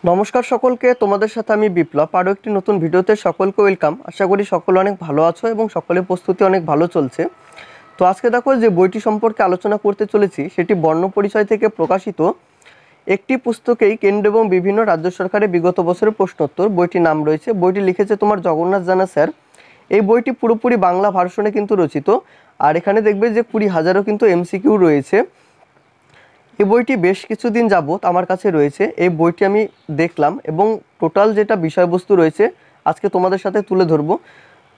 নমস্কার সকলকে, তোমাদের সাথে আমি বিপ্লব। আরও একটি নতুন ভিডিওতে সকলকে ওয়েলকাম। আশা করি সকলে অনেক ভালো আছো এবং সকলের প্রস্তুতি অনেক ভালো চলছে। তো আজকে দেখো যে বইটি সম্পর্কে আলোচনা করতে চলেছি সেটি বর্ণপরিচয় থেকে প্রকাশিত একটি পুস্তকেই কেন্দ্র এবং বিভিন্ন রাজ্য সরকারের বিগত বছরের প্রশ্নোত্তর। বইটির নাম রয়েছে, বইটি লিখেছে তোমার জগন্নাথ জানা স্যার। এই বইটি পুরোপুরি বাংলা ভার্সনে কিন্তু রচিত, আর এখানে দেখবে যে 20,000ও কিন্তু এমসিকিউ রয়েছে। এই বইটি বেশ কিছুদিন যাবত আমার কাছে রয়েছে। এই বইটি আমি দেখলাম এবং টোটাল যেটা বিষয়বস্তু রয়েছে আজকে তোমাদের সাথে তুলে ধরবো।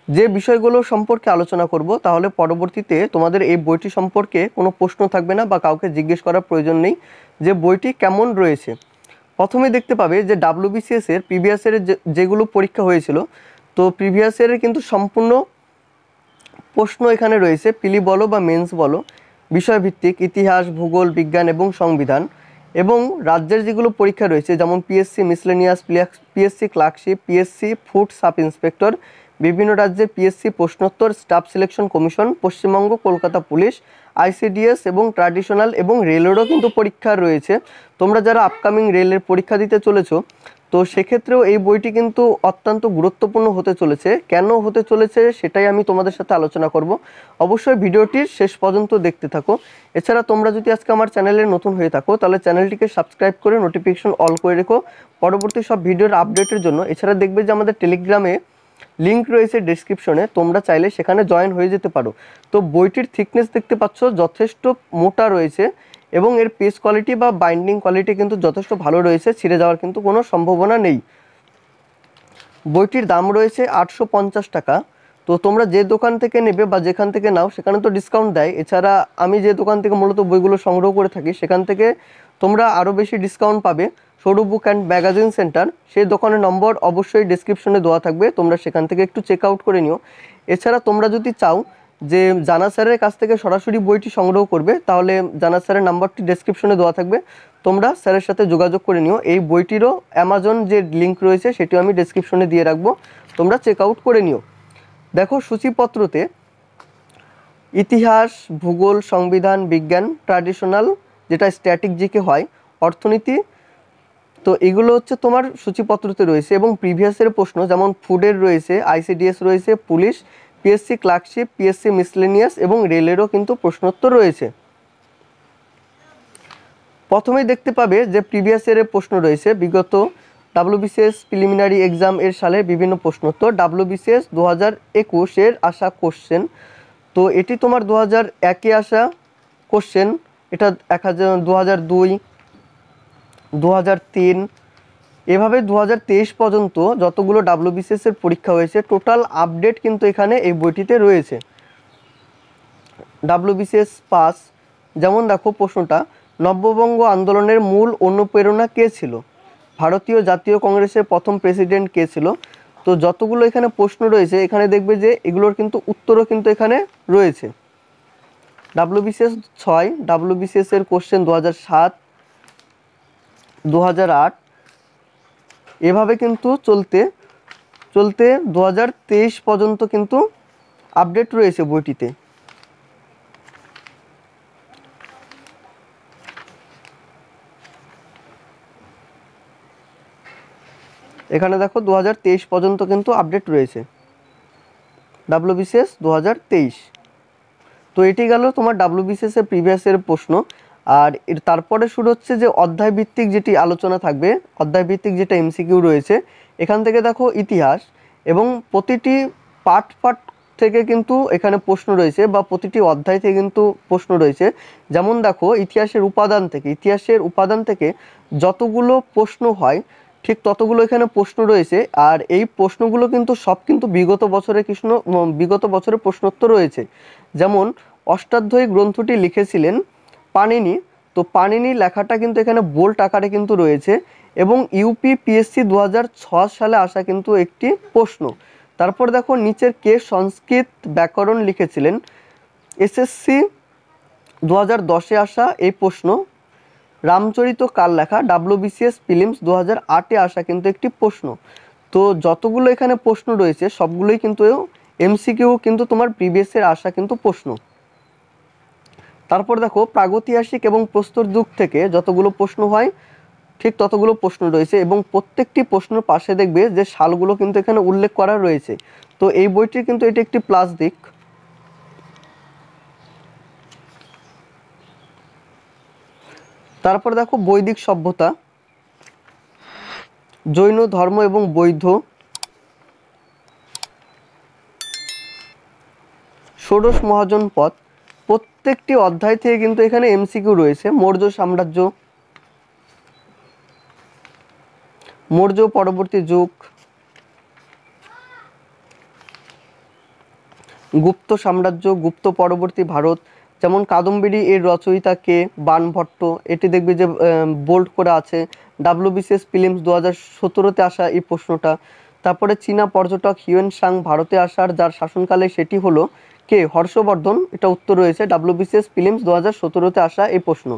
যে বিষয়গুলো সম্পর্কে আলোচনা করব, তাহলে পরবর্তীতে তোমাদের এই বইটি সম্পর্কে কোনো প্রশ্ন থাকবে না বা কাউকে জিজ্ঞেস করার প্রয়োজন নেই যে বইটি কেমন রয়েছে। প্রথমে দেখতে পাবে যে WBCS এর প্রিভিয়াস ইয়ারের যেগুলো পরীক্ষা হয়েছিল, তো প্রিভিয়াস ইয়ারের কিন্তু সম্পূর্ণ প্রশ্ন এখানে রয়েছে, পিলি বলো বা মেন্স বলো, বিষয়ভিত্তিক ইতিহাস, ভূগোল, বিজ্ঞান এবং সংবিধান। এবং রাজ্যের যেগুলো পরীক্ষা রয়েছে যেমন PSC miscellaneous, PSC clerkship, PSC food sub inspector, বিভিন্ন রাজ্যের পিএসসি প্রশ্নোত্তর, staff selection commission, Paschimbanga, Kolkata police, ICDS এবং ট্র্যাডিশনাল এবং রেলেরও কিন্তু পরীক্ষা রয়েছে। তোমরা যারা আপকামিং রেলের পরীক্ষা দিতে চলেছো, তো সেক্ষেত্রেও এই বইটি কিন্তু অত্যন্ত গুরুত্বপূর্ণ হতে চলেছে। কেন হতে চলেছে সেটাই আমি তোমাদের সাথে আলোচনা করব। অবশ্যই ভিডিওটির শেষ পর্যন্ত দেখতে থাকো। এছাড়া তোমরা যদি আজকে আমার চ্যানেলে নতুন হয়ে থাকো, তাহলে চ্যানেলটিকে সাবস্ক্রাইব করে নোটিফিকেশন অল করে রেখো পরবর্তী সব ভিডিওর আপডেটের জন্য। এছাড়া দেখবে যে আমাদের টেলিগ্রামে লিঙ্ক রয়েছে ডেসক্রিপশনে, তোমরা চাইলে সেখানে জয়েন হয়ে যেতে পারো। তো বইটির থিকনেস দেখতে পাচ্ছ যথেষ্ট মোটা রয়েছে এবং এর পেজ কোয়ালিটি বা বাইন্ডিং কোয়ালিটি কিন্তু যথেষ্ট ভালো রয়েছে, ছিঁড়ে যাওয়ার কিন্তু কোনো সম্ভাবনা নেই। বইটির দাম রয়েছে 850 টাকা। তো তোমরা যে দোকান থেকে নেবে বা যেখান থেকে নাও সেখানে তো ডিসকাউন্ট দেয়। এছাড়া আমি যে দোকান থেকে মূলত বইগুলো সংগ্রহ করে থাকি সেখান থেকে তোমরা আরও বেশি ডিসকাউন্ট পাবে। Sourav book and magazine centre, সেই দোকানের নম্বর অবশ্যই ডেসক্রিপশনে দেওয়া থাকবে, তোমরা সেখান থেকে একটু চেক আউট করে নিও। এছাড়া তোমরা যদি চাও যে জানা স্যারের কাছ থেকে সরাসরি বইটি সংগ্রহ করবে, তাহলে জানা স্যারের নাম্বারটি ডেসক্রিপশনে দেওয়া থাকবে, তোমরা স্যারের সাথে যোগাযোগ করে নিও। এই বইটিরও অ্যামাজন যে লিঙ্ক রয়েছে সেটিও আমি ডেসক্রিপশনে দিয়ে রাখবো, তোমরা চেক আউট করে নিও। দেখো সূচিপত্রতে ইতিহাস, ভূগোল, সংবিধান, বিজ্ঞান, ট্র্যাডিশনাল যেটা স্ট্যাটিক জিকে হয়, অর্থনীতি, তো এগুলো হচ্ছে তোমার সূচিপত্রতে রয়েছে। এবং প্রিভিয়াসের প্রশ্ন যেমন ফুডের রয়েছে, আইসিডিএস রয়েছে, police, PSC clerkship, PSC miscellaneous এবং রেলেরও কিন্তু প্রশ্নোত্তর রয়েছে। প্রথমেই দেখতে পাবে যে প্রিভিয়াস ইয়ারের প্রশ্ন রয়েছে বিগত WBCS প্রিলিমিনারি এক্সাম এর সালে বিভিন্ন প্রশ্নোত্তর। WBCS 2021 এর আসা কোশ্চেন, তো এটি তোমার 2001-এ আসা কোশ্চেন, এটা 2002, 2003, এভাবে 2023 পর্যন্ত যতগুলো WBCS এর পরীক্ষা হয়েছে টোটাল আপডেট কিন্তু এখানে এই বইটিতে রয়েছে। WBCS পাস, যেমন দেখো প্রশ্নটা, নব্যবঙ্গ আন্দোলনের মূল অনুপ্রেরণা কে ছিল? ভারতীয় জাতীয় কংগ্রেসের প্রথম প্রেসিডেন্ট কে ছিল? তো যতগুলো এখানে প্রশ্ন রয়েছে এখানে দেখবে যে এগুলোর কিন্তু উত্তরও কিন্তু এখানে রয়েছে। WBCS 6, WBCS এর কোশ্চেন 2007, 2008, এভাবে কিন্তু চলতে চলতে 2023 পর্যন্ত কিন্তু আপডেট রয়েছে বইটিতে। এখানে দেখো 2023 পর্যন্ত কিন্তু আপডেট রয়েছে, WBCS 2023। তো এটি গেল তোমার WBCS এর প্রিভিয়াস এর প্রশ্ন। আর এর তারপরে শুরু হচ্ছে যে অধ্যায় ভিত্তিক যেটি আলোচনা থাকবে, অধ্যায় ভিত্তিক যেটা এমসিকিউ রয়েছে। এখান থেকে দেখো ইতিহাস, এবং প্রতিটি পার্ট থেকে কিন্তু এখানে প্রশ্ন রয়েছে বা প্রতিটি অধ্যায় থেকে কিন্তু প্রশ্ন রয়েছে। যেমন দেখো ইতিহাসের উপাদান থেকে যতগুলো প্রশ্ন হয় ঠিক ততগুলো এখানে প্রশ্ন রয়েছে। আর এই প্রশ্নগুলো কিন্তু সব কিন্তু বিগত বছরের প্রশ্নোত্তর রয়েছে। যেমন অষ্টাধ্যায়ী গ্রন্থটি লিখেছিলেন পাণিনি, তো পাণিনি লেখাটা কিন্তু এখানে বোল্ড আকারে কিন্তু রয়েছে। এবং UPPSC 2006 সালে আসা কিন্তু একটি প্রশ্ন। তারপর দেখো নিচের কে সংস্কৃত ব্যাকরণ লিখেছিলেন? SSC 2010-এ আসা এই প্রশ্ন। রামচরিত কার লেখা? WBCS প্রিলিমস 2008-এ আসা কিন্তু একটি প্রশ্ন। তো যতগুলো এখানে প্রশ্ন রয়েছে সবগুলোই কিন্তু এমসিকিউ, কিন্তু তোমার প্রিভিয়াসের আসা কিন্তু প্রশ্ন। তারপর দেখো প্রাগৈতিহাসিক এবং প্রস্তর যুগ থেকে যতগুলো প্রশ্ন হয় ঠিক ততগুলো প্রশ্ন রয়েছে এবং প্রত্যেকটি প্রশ্নের পাশে দেখবে যে সালগুলো কিন্তু এখানে উল্লেখ করা রয়েছে। তো এই বইটির কিন্তু এটি একটি প্লাস দিক। তারপর দেখো বৈদিক সভ্যতা, জৈন ধর্ম এবং বৌদ্ধ, ষোড়শ মহাজনপদ, প্রত্যেকটি অধ্যায় থেকে কিন্তু এখানে এমসিকিউ রয়েছে। মৌর্য সাম্রাজ্য, মৌর্য পরবর্তী যুগ, গুপ্ত সাম্রাজ্য, গুপ্ত পরবর্তী ভারত, যেমন কাদম্বিনী এর রচয়িতা কে, বাণভট্ট, এটি দেখবে যে বোল্ড করে আছে। ডাব্লিউবিসিএস প্রিলিমস 2017-তে আসা এই প্রশ্নটা। তারপরে চীনা পর্যটক হিউয়েন সাং ভারতে আসার যার শাসনকালে সেটি হলো কে, হর্ষবর্ধন, এটা উত্তর রয়েছে ডাব্লিউবিসিএস প্রিলিমস 2017-তে আসা এই প্রশ্ন।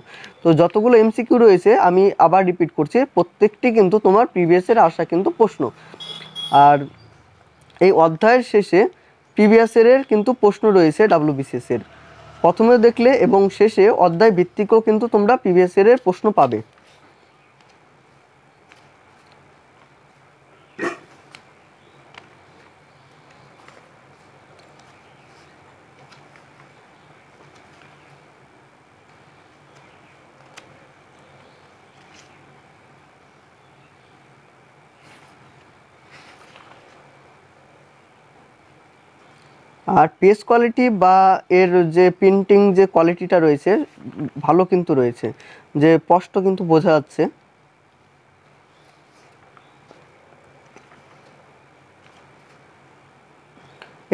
তো যতগুলো এমসিকিউ রয়েছে আমি আবার রিপিট করছি, প্রত্যেকটি কিন্তু তোমার প্রিভিয়াসের আসা কিন্তু প্রশ্ন। আর এই অধ্যায়ের শেষে প্রিভিয়াস ইয়ারের কিন্তু প্রশ্ন রয়েছে ডাব্লিউবিসিএস এর, প্রথমে দেখলে এবং শেষে অধ্যায় ভিত্তিকও কিন্তু তোমরা প্রিভিয়াস ইয়ারের প্রশ্ন পাবে। আর পেজ কোয়ালিটি বা এর যে প্রিন্টিং যে কোয়ালিটিটা রয়েছে ভালো কিন্তু রয়েছে, যে স্পষ্ট কিন্তু বোঝা যাচ্ছে।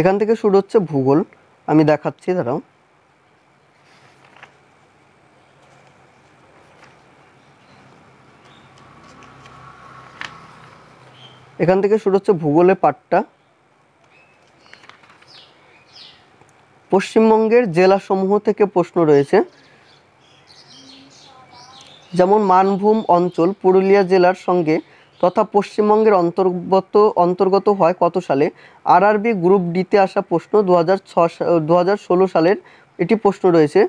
এখান থেকে শুরু হচ্ছে ভূগোল, আমি দেখাচ্ছি, দাঁড়াও। এখান থেকে শুরু হচ্ছে ভূগোলের পাঠটা। পশ্চিমবঙ্গের জেলাসমূহ থেকে প্রশ্ন রয়েছে, যেমন মানভূম অঞ্চল পুরুলিয়া জেলার সঙ্গে তথা পশ্চিমবঙ্গের অন্তর্গত হয় কত সালে। আরআরবি গ্রুপ ডিতে আসা প্রশ্ন 2016 সালের এটি প্রশ্ন রয়েছে।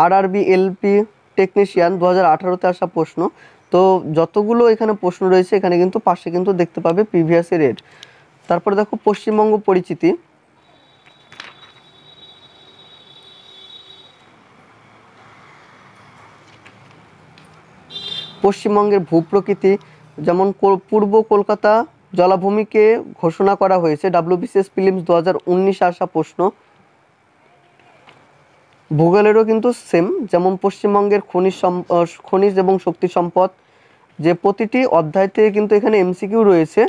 আরআরবি এলপি টেকনিশিয়ান 2018-তে আসা প্রশ্ন। তো যতগুলো এখানে প্রশ্ন রয়েছে এখানে কিন্তু পাশে কিন্তু দেখতে পাবে প্রিভিয়াস ইয়ারের। তারপরে দেখো পশ্চিমবঙ্গ পরিচিতি, পশ্চিমবঙ্গের ভূপ্রকৃতি, যেমন পূর্ব কলকাতা জলাভূমিকে ঘোষণা করা হয়েছে ডাব্লিউবিসিএস প্রিলিমস 2019-এ আসা প্রশ্ন। ভূগোলেরও কিন্তু সেম, যেমন পশ্চিমবঙ্গের খনিজ এবং শক্তি সম্পদ, যে প্রতিটি অধ্যায় থেকে কিন্তু এখানে এমসিকিউ রয়েছে।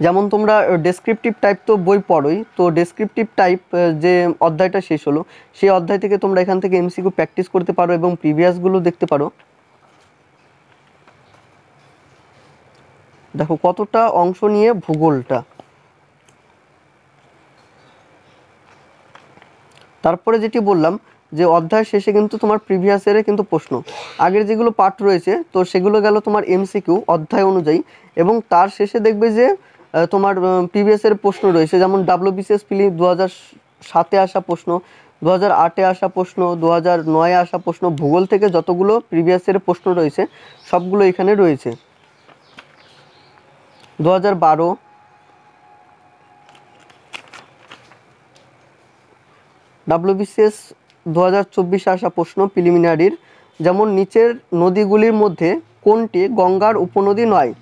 যেমন তোমরা ডেসক্রিপটিভ টাইপ তো বই পড়োই, তো ডেসক্রিপটিভ টাইপ যে অধ্যায়টা শেষ হলো সেই অধ্যায় থেকে তোমরা এখান থেকে এমসিকিউ প্র্যাকটিস করতে পারো এবং প্রিভিয়াসগুলো দেখতে পারো। দেখো কতটা অংশ নিয়ে ভূগোলটা। তারপরে যেটি বললাম যে অধ্যায় শেষে কিন্তু তোমার প্রিভিয়াস ইয়ারে কিন্তু প্রশ্ন, আগের যেগুলো পার্ট রয়েছে তো সেগুলো গেল তোমার এমসিকিউ অধ্যায় অনুযায়ী, এবং তার শেষে দেখবে যে তোমার প্রিভিয়াস ইয়ারের প্রশ্ন রয়েছে, যেমন ডাব্লিউবিসিএস প্রিলিমস 2007-এ আসা প্রশ্ন, 2008-এ আসা প্রশ্ন, 2009-এ আসা প্রশ্ন, ভূগোল থেকে যতগুলো প্রিভিয়াস ইয়ারের প্রশ্ন রয়েছে সবগুলো এখানে রয়েছে। 2012, ডাব্লিউবিসিএস 2024-এ আসা প্রশ্ন প্রিলিমিনারির, যেমন নিচের নদীগুলির মধ্যে কোনটি গঙ্গার উপনদী নয়।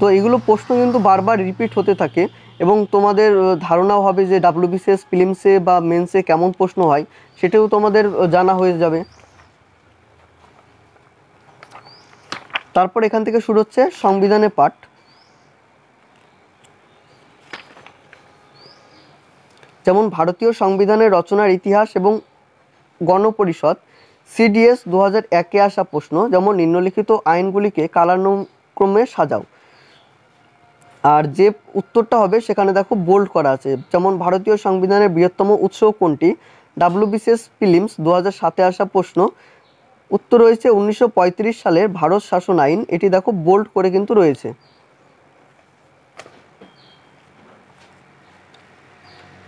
তো এগুলো প্রশ্ন কিন্তু বারবার রিপিট হতে থাকে এবং তোমাদের ধারণাও হবে যে ডাব্লিউবিসিএস প্রিলিমসে বা মেন্সে কেমন প্রশ্ন হয় সেটাও তোমাদের জানা হয়ে যাবে। তারপর এখান থেকে শুরু হচ্ছে সংবিধানের পাঠ। যেমন ভারতীয় সংবিধানের রচনার ইতিহাস এবং গণপরিষদ, সিডিএস 2001-এ আসা প্রশ্ন, যেমন নিম্নলিখিত আইনগুলিকে কালানুক্রমে সাজাও। আর যে উত্তরটা হবে সেখানে দেখো বোল্ড করা আছে, যেমন ভারতীয় সংবিধানের বৃহত্তম উৎস কোনটি, ডাব্লিউবিসিএস প্রিলিমস 2007-এ আসা প্রশ্ন, উত্তর রয়েছে 1935 সালের ভারত শাসন আইন, এটি দেখো বোল্ড করে কিন্তু রয়েছে।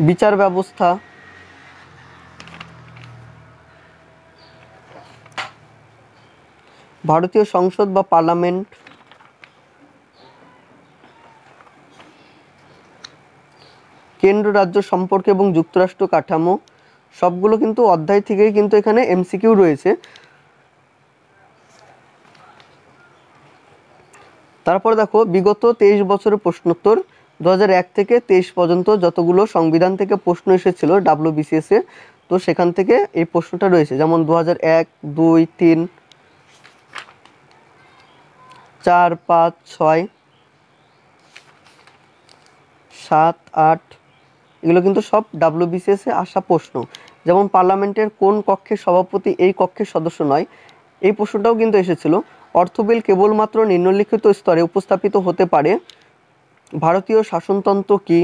বিচার ব্যবস্থা, ভারতীয় সংসদ বা পার্লামেন্ট, কেন্দ্র রাজ্য সম্পর্ক এবং যুক্তরাষ্ট্র কাঠামো, সবগুলো কিন্তু অধ্যায় থেকেই কিন্তু এখানে এমসিকিউ রয়েছে। তারপরে দেখো বিগত 23 বছরের প্রশ্নোত্তর 2001 থেকে 23 পর্যন্ত যতগুলো সংবিধান থেকে প্রশ্ন এসেছিল WBCS এ, তো সেখান থেকে এই প্রশ্নটা রয়েছে। যেমন 2001, 2, 3, 4, 5, 6, 7, 8 এগুলো কিন্তু সব WBCS এ আসা প্রশ্ন। যেমন পার্লামেন্টের কোন কক্ষের সভাপতি এই কক্ষের সদস্য নয়, এই প্রশ্নটাও কিন্তু এসেছিল। অর্থ বিল কেবলমাত্র নিম্নলিখিত স্তরে উপস্থাপিত হতে পারে। ভারতীয় শাসনতন্ত্র কি?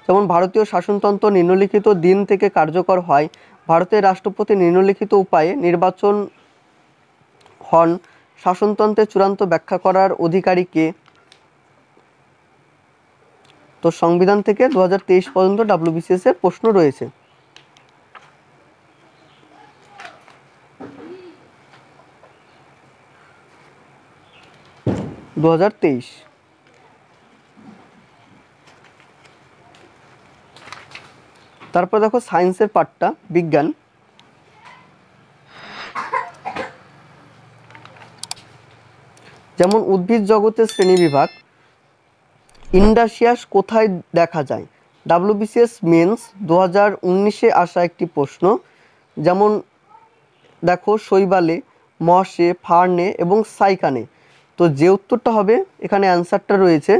যেমন ভারতীয় শাসনতন্ত্র নিম্নলিখিত দিন থেকে কার্যকর হয়। ভারতের রাষ্ট্রপতি নিম্নলিখিত উপায়ে নির্বাচন হন। শাসনতন্ত্রের চূড়ান্ত ব্যাখ্যা করার অধিকারী কে? তো সংবিধান থেকে 2023 পর্যন্ত WBCS এর প্রশ্ন রয়েছে। তারপর দেখো সায়েন্সের পার্টটা, বিজ্ঞান। যেমন উদ্ভিদ জগতের শ্রেণীবিভাগ, ইন্ডাসিয়াস কোথায় দেখা যায়? WBCS মেন্স 2019-এ আসা একটি প্রশ্ন। যেমন দেখো শৈবালে, মশে, ফার্নে এবং সাইকানে। তো যে উত্তরটা হবে এখানে অ্যান্সারটা রয়েছে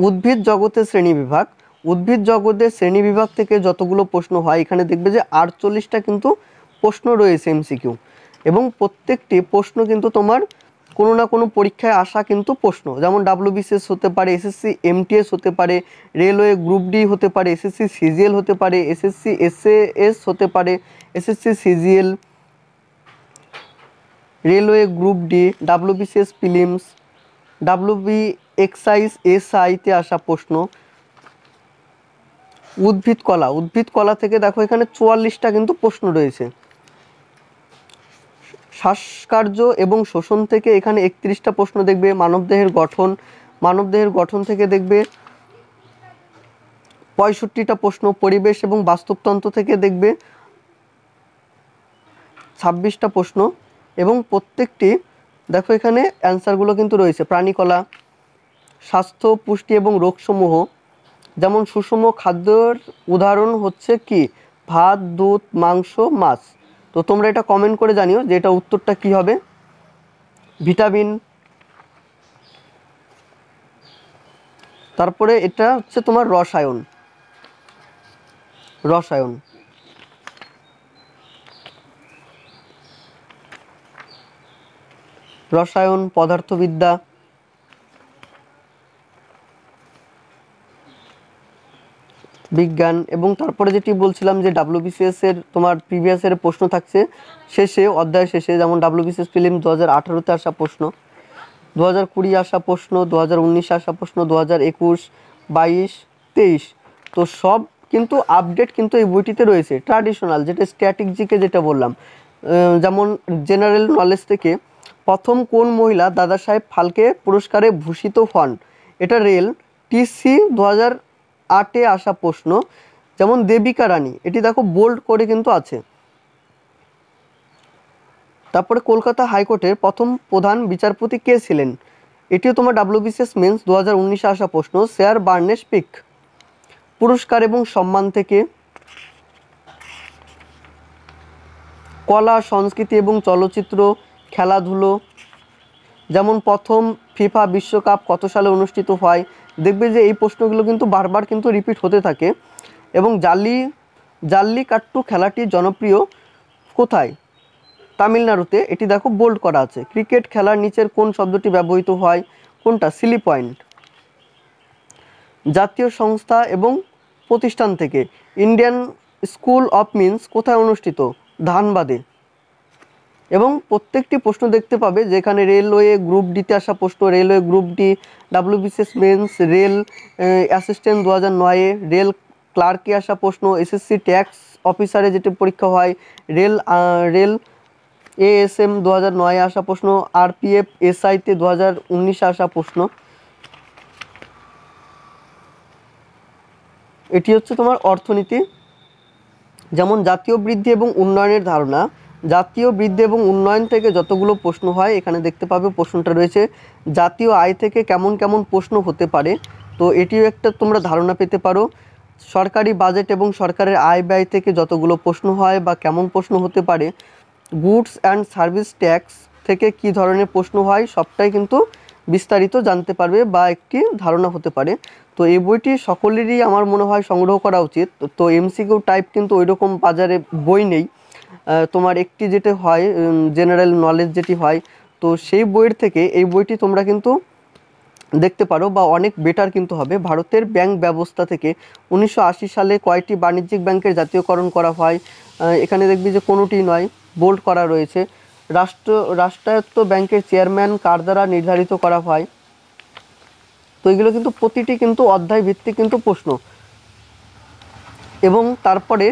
উদ্ভিদ জগতের শ্রেণীবিভাগ। উদ্ভিদ জগতের শ্রেণীবিভাগ থেকে যতগুলো প্রশ্ন হয় এখানে দেখবে যে 48টা কিন্তু প্রশ্ন রয়েছে এমসিকিউ, এবং প্রত্যেকটি প্রশ্ন কিন্তু তোমার কোনো না কোনো পরীক্ষায় আসা কিন্তু প্রশ্ন। যেমন WBCS হতে পারে, SSC MTS হতে পারে, রেলওয়ে গ্রুপ ডি হতে পারে, SSC CGL হতে পারে, SSC SAS হতে পারে, SSC CGL, railway group D, WBCS prelims, WB excise SI-তে আসা প্রশ্ন। উদ্ভিদ কলা, উদ্ভিদ কলা থেকে দেখো এখানে 44টা কিন্তু প্রশ্ন রয়েছে। শ্বাসকার্য এবং শোষণ থেকে এখানে 31টা প্রশ্ন দেখবে। মানবদেহের গঠন, মানবদেহের গঠন থেকে দেখবে 65টা প্রশ্ন। পরিবেশ এবং বাস্তুতন্ত্র থেকে দেখবে 26টা প্রশ্ন, এবং প্রত্যেকটি দেখো এখানে অ্যান্সারগুলো কিন্তু রয়েছে। প্রাণীকলা, স্বাস্থ্য, পুষ্টি এবং রোগসমূহ। যেমন সুষম খাদ্যের উদাহরণ হচ্ছে কি? ভাত, দুধ, মাংস, মাছ। তো তোমরা এটা কমেন্ট করে জানিও যে এটা উত্তরটা কি হবে। ভিটামিন। তারপরে এটা হচ্ছে তোমার রসায়ন, রসায়ন। রসায়ন, পদার্থবিদ্যা, বিজ্ঞান। এবং তারপরে যেটি বলছিলাম যে WBCS এর তোমার প্রিভিয়াস এর প্রশ্ন থাকছে শেষে, অধ্যায় শেষে। যেমন WBCS ফিল্ম 2018-তে আসা প্রশ্ন, 2020 আসা প্রশ্ন, 2019 আসা প্রশ্ন, 2021, 22, 23। তো সব কিন্তু আপডেট কিন্তু এই বইটিতে রয়েছে। ট্র্যাডিশনাল যেটা স্ট্যাটিক জিকে যেটা বললাম, যেমন জেনারেল নলেজ থেকে প্রথম কোন মহিলা দাদা সাহেব ফালকে পুরস্কারে ভূষিত হন? এটা রেল TC 2008-এ আসা প্রশ্ন। যেমন দেবিকা রানী, এটি দেখো বোল্ড করে কিন্তু আছে। তারপরে কলকাতা হাইকোর্টের প্রথম প্রধান বিচারপতি কে ছিলেন? এটিও তোমার WBCS মেন্স 2019-এ আসা প্রশ্ন। Sir Barnes peak. পুরস্কার এবং সম্মান থেকে কলা, সংস্কৃতি এবং চলচ্চিত্র, খেলাধুলো। যেমন প্রথম ফিফা বিশ্বকাপ কত সালে অনুষ্ঠিত হয়? দেখবে যে এই প্রশ্নগুলো কিন্তু বারবার কিন্তু রিপিট হতে থাকে। এবং জাল্লিকাট্টু খেলাটি জনপ্রিয় কোথায়? তামিলনাড়ুতে। এটি দেখো বোল্ড করা আছে। ক্রিকেট খেলার নিচের কোন শব্দটি ব্যবহৃত হয়? কোনটা? Seely point. জাতীয় সংস্থা এবং প্রতিষ্ঠান থেকে ইন্ডিয়ান স্কুল অফ মিন্স কোথায় অনুষ্ঠিত? ধানবাদে। এবং প্রত্যেকটি প্রশ্ন দেখতে পাবে যেখানে রেলওয়ে গ্রুপ ডিতে আসা প্রশ্ন, railway group D, WBCS mains, rail assistant 2009-এ, রেল ক্লার্কে আসা প্রশ্ন, SSC ট্যাক্স অফিসারে যেটি পরীক্ষা হয়, রেল এএসএম 2009 আসা প্রশ্ন, আরপিএফ এসআইতে 2019 আসা প্রশ্ন। এটি হচ্ছে তোমার অর্থনীতি। যেমন জাতীয় বৃদ্ধি এবং উন্নয়নের ধারণা, জাতীয় বৃদ্ধি এবং উন্নয়ন থেকে যতগুলো প্রশ্ন হয় এখানে দেখতে পাবে প্রশ্নটা রয়েছে জাতীয় আয় থেকে কেমন কেমন প্রশ্ন হতে পারে, তো এটিও একটা তোমরা ধারণা পেতে পারো। সরকারি বাজেট এবং সরকারের আয় ব্যয় থেকে যতগুলো প্রশ্ন হয় বা কেমন প্রশ্ন হতে পারে, গুডস অ্যান্ড সার্ভিস ট্যাক্স থেকে কি ধরনের প্রশ্ন হয় সবটাই কিন্তু বিস্তারিত জানতে পারবে বা একটি ধারণা হতে পারে। তো এই বইটি সকলেরই আমার মনে হয় সংগ্রহ করা উচিত। তো এমসিকিউ টাইপ কিন্তু ওই রকম বাজারে বই নেই, তোমার একটি যেটা হয় জেনারেল নলেজ যেটি হয়, তো সেই বইয়ের থেকে এই বইটি তোমরা কিন্তু দেখতে পারো বা অনেক বেটার কিন্তু হবে। ভারতের ব্যাংক ব্যবস্থা থেকে 1980 সালে কয়টি বাণিজ্যিক ব্যাংকের জাতীয়করণ করা হয়, এখানে দেখবি যে কোনোটি নয়, বোল্ড করা রয়েছে। রাষ্ট্রায়ত্ত ব্যাংকের চেয়ারম্যান কার দ্বারা নির্ধারিত করা হয়, তো এগুলো কিন্তু প্রতিটি কিন্তু অধ্যায় ভিত্তিক কিন্তু প্রশ্ন। এবং তারপরে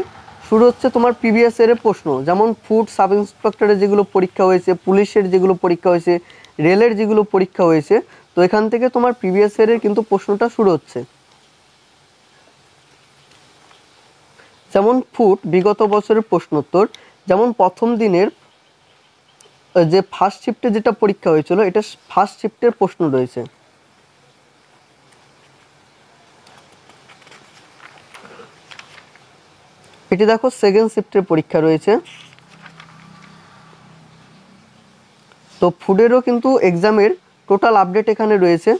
শুরু হচ্ছে তোমার প্রিভিয়াস ইয়ারের প্রশ্ন, যেমন ফুড সাব ইন্সপেক্টরের যেগুলো পরীক্ষা হয়েছে, পুলিশের যেগুলো পরীক্ষা হয়েছে, রেলের যেগুলো পরীক্ষা হয়েছে, তো এখান থেকে তোমার প্রিভিয়াস ইয়ারের কিন্তু প্রশ্নটা শুরু হচ্ছে। যেমন ফুড বিগত বছরের প্রশ্নোত্তর, যেমন প্রথম দিনের যে ফার্স্ট শিফটে যেটা পরীক্ষা হয়েছিল এটা ফার্স্ট শিফটের প্রশ্ন রয়েছে। এটি দেখো সেকেন্ড শিফটের পরীক্ষা রয়েছে। তো ফুডেরও কিন্তু এক্সামের টোটাল আপডেট এখানে রয়েছে,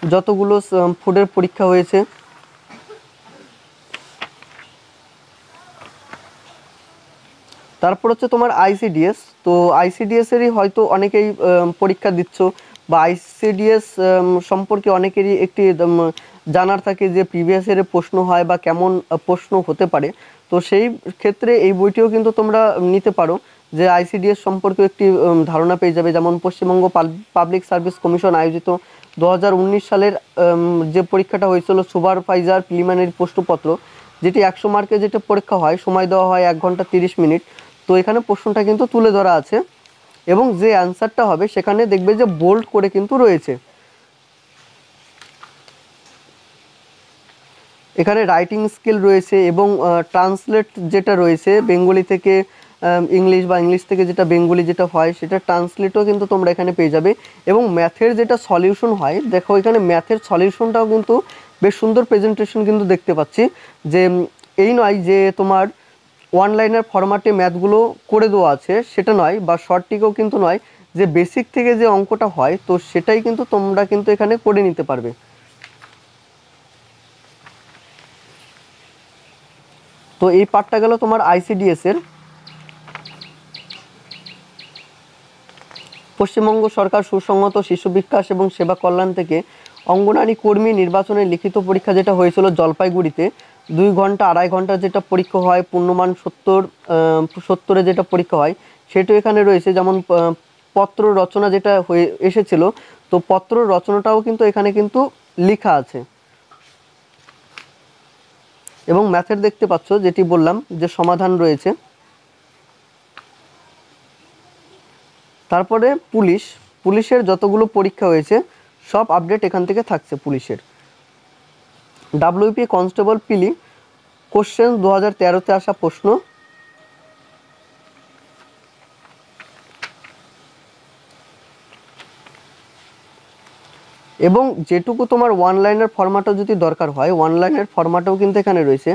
যতগুলো ফুডের পরীক্ষা হয়েছে। তারপর হচ্ছে তোমার আইসিডিএস, তো আইসিডিএসেরই হয়তো অনেকেই পরীক্ষা দিচ্ছ বা আইসিডিএস সম্পর্কে অনেকেরই একটি জানার থাকে যে প্রিভিয়াস ইয়ারে প্রশ্ন হয় বা কেমন প্রশ্ন হতে পারে। তো সেই ক্ষেত্রে এই বইটিও কিন্তু তোমরা নিতে পারো, যে আইসিডিএস সম্পর্কে একটি ধারণা পেয়ে যাবে। যেমন পশ্চিমবঙ্গ পাবলিক সার্ভিস কমিশন আয়োজিত 2019 সালের যে পরীক্ষাটা হয়েছিল সুপারভাইজার প্রিলিমিনারি প্রশ্নপত্র, যেটি 100 মার্কের যেটা পরীক্ষা হয়, সময় দেওয়া হয় 1 ঘন্টা 30 মিনিট। তো এখানে প্রশ্নটা কিন্তু তুলে ধরা আছে এবং যে অ্যান্সারটা হবে সেখানে দেখবে যে বোল্ড করে কিন্তু রয়েছে। এখানে রাইটিং স্কিল রয়েছে এবং ট্রান্সলেট যেটা রয়েছে বেঙ্গলি থেকে ইংলিশ বা ইংলিশ থেকে যেটা বেঙ্গলি যেটা হয় সেটা ট্রান্সলেটও কিন্তু তোমরা এখানে পেয়ে যাবে। এবং ম্যাথের যেটা সলিউশন হয়, দেখো এখানে ম্যাথের সলিউশনটাও কিন্তু বেশ সুন্দর প্রেজেন্টেশন কিন্তু দেখতে পাচ্ছি। যে এই নয় যে তোমার ওয়ান লাইনের ফরম্যাটে ম্যাথগুলো করে দেওয়া আছে সেটা নয়, বা শর্টটিকেও কিন্তু নয়, যে বেসিক থেকে যে অঙ্কটা হয় তো সেটাই কিন্তু তোমরা কিন্তু এখানে করে নিতে পারবে। তো এই পার্টটা গেল তোমার আইসিডিএস এর। পশ্চিমবঙ্গ সরকার সুসংহত শিশু বিকাশ এবং সেবা কল্যাণ থেকে অঙ্গনারী কর্মী নির্বাচনের লিখিত পরীক্ষা যেটা হয়েছিল জলপাইগুড়িতে 2 ঘন্টা 2.5 ঘন্টা যেটা পরীক্ষা হয়, পূর্ণমান 70 যেটা পরীক্ষা হয় সেটাও এখানে রয়েছে। যেমন পত্র রচনা যেটা হয়ে এসেছিল, তো পত্র রচনাটাও কিন্তু এখানে কিন্তু লেখা আছে। এবং ম্যাথের দেখতে পাচ্ছ যেটি বললাম যে সমাধান রয়েছে। তারপরে পুলিশের যতগুলো পরীক্ষা হয়েছে সব আপডেট এখান থেকে থাকছে। পুলিশের ডাব্লিউপি কনস্টেবল পিলি কোশ্চেন 2013-তে আসা প্রশ্ন। এবং যেটুকু তোমার ওয়ান লাইনের ফরম্যাটও যদি দরকার হয় ওয়ান লাইনের ফরম্যাটও কিন্তু এখানে রয়েছে।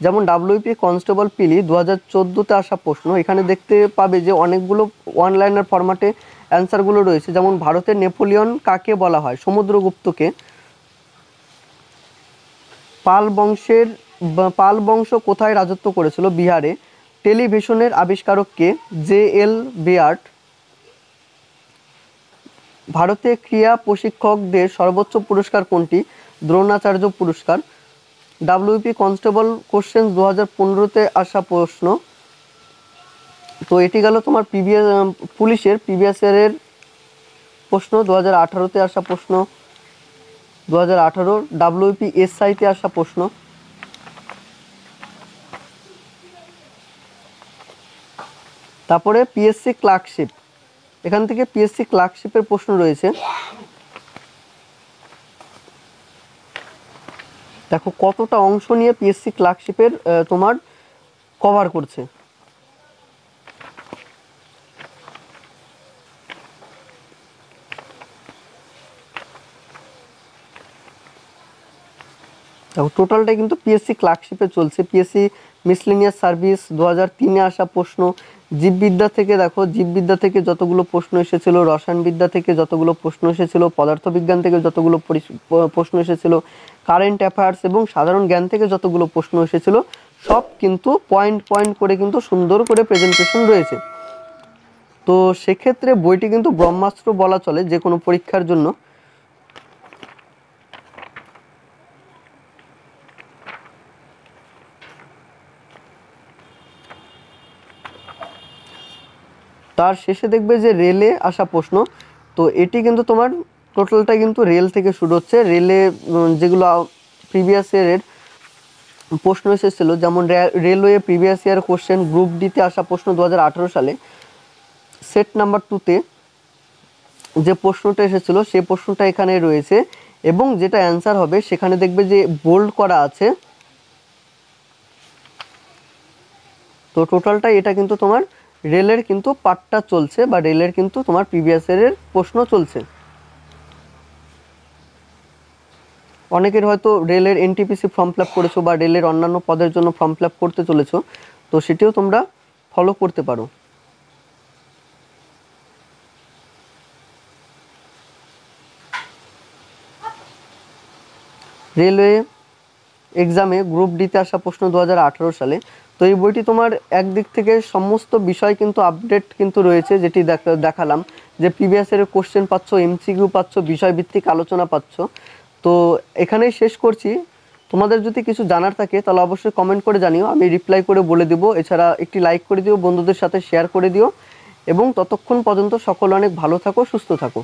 যেমন ডাব্লিউপি কনস্টেবল পিলি 2014-তে আসা প্রশ্ন, এখানে দেখতে পাবে যে অনেকগুলো ওয়ান লাইনের ফরম্যাটে অ্যান্সারগুলো রয়েছে। যেমন ভারতের নেপোলিয়ন কাকে বলা হয়? সমুদ্রগুপ্তকে। পাল বংশ কোথায় রাজত্ব করেছিল? বিহারে। টেলিভিশনের আবিষ্কারক কে? জে.এল. বেয়ার্ড। ভারতে ক্রীড়া প্রশিক্ষকদের সর্বোচ্চ পুরস্কার কোনটি? দ্রোণাচার্য পুরস্কার। ডাব্লিউপি কনস্টেবল কোশ্চেন 2015-তে আসা প্রশ্ন। তো এটি গেল তোমার পুলিশের প্রিভিয়াস ইয়ারের প্রশ্ন। 2018-তে আসা প্রশ্ন, 2018 ডাব্লিউপি এসআইতে আসা প্রশ্ন। তারপরে পিএসসি ক্লার্কশিপ, এখান থেকে পিএসসি ক্লার্কশিপের প্রশ্ন রয়েছে। দেখো কতটা অংশ নিয়ে পিএসসি ক্লার্কশিপের তোমার কভার করছে। দেখো টোটালটা কিন্তু পিএসসি ক্লার্কশিপে চলছে। পিএসসি মিসলেনিয়াস সার্ভিস 2003-এ আসা প্রশ্ন, জীববিদ্যা থেকে দেখো জীববিদ্যা থেকে যতগুলো প্রশ্ন এসেছিল, রসায়নবিদ্যা থেকে যতগুলো প্রশ্ন এসেছিল, পদার্থবিজ্ঞান থেকে যতগুলো প্রশ্ন এসেছিল, কারেন্ট অ্যাফেয়ার্স এবং সাধারণ জ্ঞান থেকে যতগুলো প্রশ্ন এসেছিল, সব কিন্তু পয়েন্ট পয়েন্ট করে কিন্তু সুন্দর করে প্রেজেন্টেশন রয়েছে। তো সেক্ষেত্রে বইটি কিন্তু ব্রহ্মাস্ত্র বলা চলে যে কোনো পরীক্ষার জন্য। তার শেষে দেখবে যে রেলে আসা প্রশ্ন, তো এটি কিন্তু তোমার টোটালটা কিন্তু রেল থেকে শুরু হচ্ছে। রেলে যেগুলো প্রিভিয়াস ইয়ারের প্রশ্ন এসেছিলো, যেমন railway previous year question, group ডিতে আসা প্রশ্ন 2018 সালে সেট নাম্বার 2-তে যে প্রশ্নটা এসেছিলো সেই প্রশ্নটা এখানে রয়েছে, এবং যেটা অ্যান্সার হবে সেখানে দেখবে যে বোল্ড করা আছে। তো টোটালটা এটা কিন্তু তোমার রেলের কিন্তু পার্টটা চলছে, বা রেলের কিন্তু তোমার প্রিভিয়াস ইয়ারের প্রশ্ন চলছে। অনেকের হয়তো রেলের এনটিপিসি ফর্ম ফিল আপ করেছো বা রেলের অন্যান্য পদের জন্য ফর্ম ফিল আপ করতে চলেছো, তো সেটিও তোমরা ফলো করতে পারো। রেলওয়ে এক্সামে গ্রুপ ডিতে আসা প্রশ্ন 2018 সালে। তো এই বইটি তোমার একদিক থেকে সমস্ত বিষয় কিন্তু আপডেট কিন্তু রয়েছে, যেটি দেখালাম যে প্রিভিয়াস ইয়ারের কোশ্চেন পাচ্ছ, এমসিকিউ পাচ্ছ, বিষয়ভিত্তিক আলোচনা পাচ্ছ। তো এখানেই শেষ করছি। তোমাদের যদি কিছু জানার থাকে তাহলে অবশ্যই কমেন্ট করে জানিও, আমি রিপ্লাই করে বলে দেবো। এছাড়া একটি লাইক করে দিও, বন্ধুদের সাথে শেয়ার করে দিও, এবং ততক্ষণ পর্যন্ত সকলে অনেক ভালো থাকো, সুস্থ থাকো।